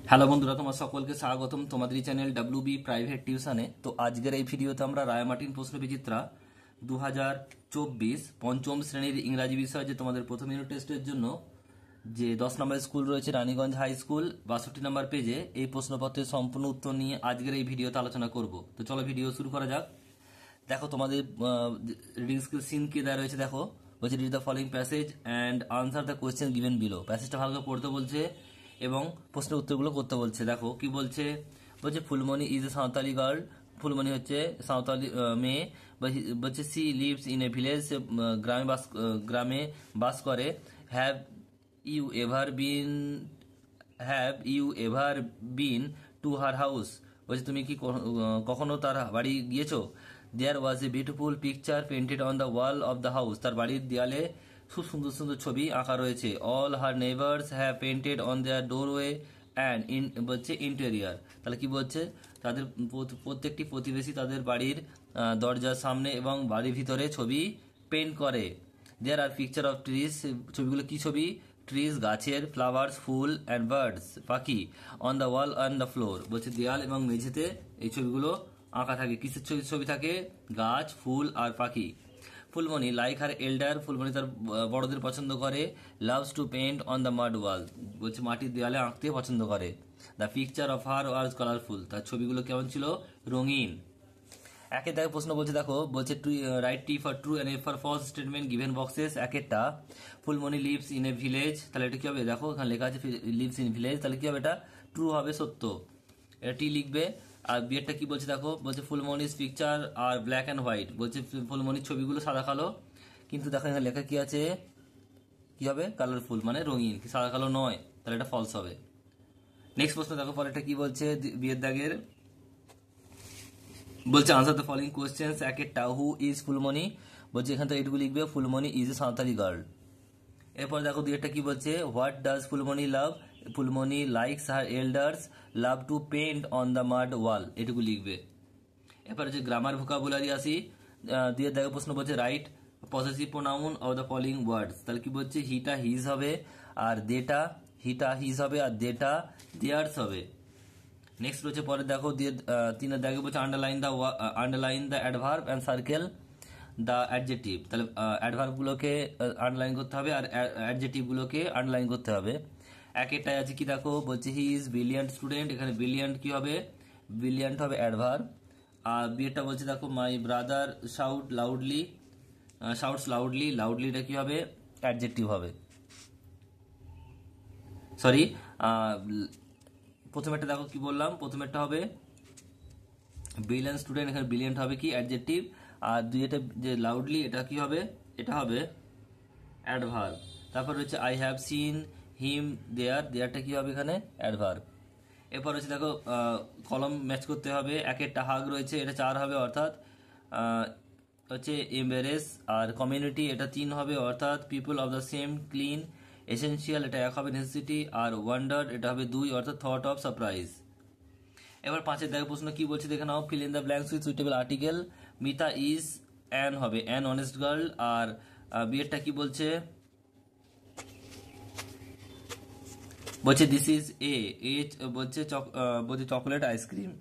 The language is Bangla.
হ্যালো বন্ধুরা, তোমার সকলকে স্বাগতম তোমাদের চ্যানেল ডাব্লিউবি প্রাইভেট টিউশনে। তো আজকের এই ভিডিওতে আমরা রায়মার্টিন প্রশ্ন বিচিত্রা 2024 পঞ্চম শ্রেণীর ইংরাজি বিষয় যে তোমাদের প্রথম ইউনিট টেস্টের জন্য যে 10 নম্বর স্কুল রয়েছে রানীগঞ্জ হাই স্কুল 62 নম্বর পেজে, এই প্রশ্নপত্রের সম্পূর্ণ উত্তর নিয়ে আজকের এই ভিডিওতে আলোচনা করব। তো চলো ভিডিও শুরু করা যাক। দেখো তোমাদের রিডিং স্কিল সিন কি দেওয়া রয়েছে, দেখো বলছে read the following passage and answer the question given below. প্যাসেজটা ভালো করে পড়তে বলছে এবং প্রশ্নের উত্তরগুলো করতে বলছে। দেখো কি বলছে, বলছে Phulmoni is a Santhali girl. Phulmoni হচ্ছে সাঁওতালি মেয়ে। বলছে she lives in a village, গ্রামে বাস করে। Have you ever been have you ever been to her house. বলছে তুমি কি কখনো তার বাড়ি গিয়েছো? There was a beautiful picture painted on the wall of the house. তার বাড়ির দেয়ালে খুব সুন্দর সুন্দর ছবি আঁকা রয়েছে। All her neighbours have painted on their doorway and বলছে ইন্টেরিয়ার। তাহলে কি বলছে, তাদের প্রত্যেকটি প্রতিবেশী তাদের বাড়ির দরজার সামনে এবং বাড়ির ভিতরে ছবি পেন্ট করে। দেয়ার আর পিকচার অফ ট্রিজ। ছবিগুলো কি ছবি? ট্রিজ গাছের, ফ্লাওয়ার্স ফুল, অ্যান্ড বার্ডস পাখি। On the wall and the floor. বলছে দেয়াল এবং মেঝেতে এই ছবিগুলো আঁকা থাকে। কিসের ছবি থাকে? গাছ, ফুল আর পাখি। Phulmoni like her এল্ডার। ফুলমণি তার বড়দের পছন্দ করে। Loves to paint on the mud wall. বলছে মাটির দেয়ালে আঁকতে পছন্দ করে। The picture of her was colourful. তার ছবিগুলো কেমন ছিল? রঙিন। একের দেখো প্রশ্ন বলছে, দেখো বলছে write T for true and F for false statement given boxes. একেরটা Phulmoni lives in a village, তাহলে এটা কি হবে? দেখো এখানে লেখা আছে লিভস ইন ভিলেজ, তাহলে কি হবে? এটা ট্রু হবে, সত্য। এটা টি লিখবে। আর বিয়েরটা কি বলছে, দেখো বলছে Phulmoni's picture are black and white. বলছে ফুলমণির ছবিগুলো সাদা কালো, কিন্তু দেখো এখানে লেখা কি আছে? কি হবে? কালারফুল, মানে রঙিন, কি সাদা কালো নয়। তাহলে এটা ফলস হবে। নেক্সট প্রশ্ন দেখো পরেরটা কি বলছে, বিয়ের দাগের বলছে আনসার দ্য ফলোইং কোয়েশ্চেন্স। একেরটা হু ইজ ফুলমণি। বলছে এখান থেকে এটুকু লিখবে, Phulmoni is a Santhali girl. এরপর দেখো দুইটা কি বলছে, what does Phulmoni love. Phulmoni likes her elders love to paint on the mud wall, এটুকু লিখবে। এরপর হচ্ছে গ্রামার ভোকাবুলারি আসি। দিয়ে দেখো প্রশ্ন বলছে right possessive pronoun of the following ওয়ার্ডস। তাহলে কি বলছে, হিটা হিজ হবে, আর দেটা হিটা হিজ হবে, আর দেটা দেয়ার্স হবে। নেক্সট রয়েছে পরে দেখো তিনের দাগে বলছে underline the adverb and circle the adjective. তাহলে অ্যাডভার্বগুলোকে আন্ডারলাইন করতে হবে আর অ্যাডজেক্টিভগুলোকে আন্ডারলাইন করতে হবে। একেরটাই আছে কি, দেখো বলছে হি ইজ ব্রিলিয়ান্ট স্টুডেন্ট। এখানে ব্রিলিয়ান্ট কি হবে? ব্রিলিয়ান্ট হবে অ্যাডভার্ব। আর বিয়েরটা বলছে দেখো মাই ব্রাদার শাউটস লাউডলি। লাউডলিটা কি হবে? অ্যাডজেক্টিভ হবে। সরি, প্রথমেরটা দেখো কি বললাম, প্রথমেরটা হবে ব্রিলিয়ান্ট স্টুডেন্ট, এখানে ব্রিলিয়ান্ট হবে কি? অ্যাডজেক্টিভ। আর দুইটা যে লাউডলি, এটা কি হবে? এটা হবে অ্যাডভার্ব। তারপর হচ্ছে আই হ্যাভ সিন হিম দেয়ারটা কি হবে? এখানে অ্যাডভার্ব। এরপর হচ্ছে দেখো কলম ম্যাচ করতে হবে। একেরটা হাগ রয়েছে, এটা 4 হবে, অর্থাৎ হচ্ছে এম্বারেস। আর কমিউনিটি, এটা 3 হবে, অর্থাৎ people of the same clean. Essential, এটা 1 হবে, নেসেসিটি। আর ওয়ান্ডার, এটা হবে 2, অর্থাৎ থট অফ সারপ্রাইজ। এবার 5-এর দেখো প্রশ্ন কি বলছে দেখে নাও। Fill in the blanks with suitable article. Mita is an হবে, অ্যান অনেস্ট গার্ল। আর বিয়েরটা কি বলছে, বলছে দিস ইজ এ বলছে চকলেট আইসক্রিম।